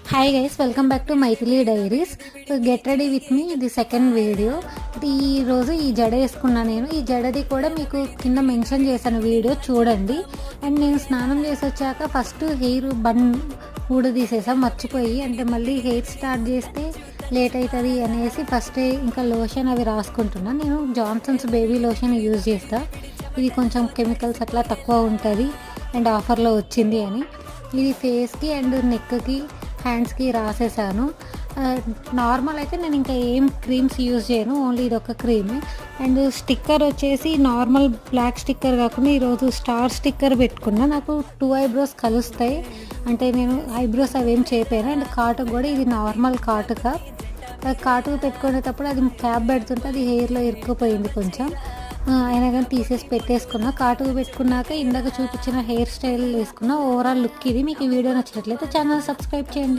Hi guys, welcome back to Maithili diaries. Get ready with me, ఇది second video. ఈరోజు ఈ జడ వేసుకున్నా. నేను ఈ జడది కూడా మీకు కింద మెన్షన్ చేశాను, వీడియో చూడండి. అండ్ నేను స్నానం చేసి వచ్చాక ఫస్ట్ హెయిర్ బన్ ఊడదీసేసా మర్చిపోయి. అంటే మళ్ళీ హెయిర్ స్టార్ట్ చేస్తే లేట్ అవుతుంది అనేసి ఫస్ట్ ఇంకా లోషన్ అవి రాసుకుంటున్నా. నేను జాన్సన్స్ బేబీ లోషన్ యూజ్ చేస్తా. ఇది కొంచెం కెమికల్స్ అట్లా తక్కువ ఉంటుంది అండ్ ఆఫర్లో వచ్చింది అని. ఇది ఫేస్కి అండ్ నెక్కి హ్యాండ్స్కి రాసేసాను. నార్మల్ అయితే నేను ఇంకా ఏం క్రీమ్స్ యూజ్ చేయను, ఓన్లీ ఇది ఒక క్రీమే. అండ్ స్టిక్కర్ వచ్చేసి నార్మల్ బ్లాక్ స్టిక్కర్ కాకుండా ఈరోజు స్టార్ స్టిక్కర్ పెట్టుకున్నా. నాకు 2 ఐబ్రోస్ కలుస్తాయి, అంటే నేను ఐబ్రోస్ అవేం చేయపోయాను. అండ్ కాటుకు కూడా ఇది నార్మల్ కాటుక. కాటుకు పెట్టుకునేటప్పుడు అది క్యాప్ పెడుతుంటే అది హెయిర్లో ఇరుక్కుపోయింది కొంచెం, అయినా కానీ తీసేసి పెట్టేసుకున్నా. కాటుకు పెట్టుకున్నాక ఇందాక చూపించిన హెయిర్ స్టైల్ వేసుకున్నా. ఓవరాల్ లుక్ ఇది. మీకు ఈ వీడియో నచ్చినట్లయితే ఛానల్ సబ్స్క్రైబ్ చేయండి.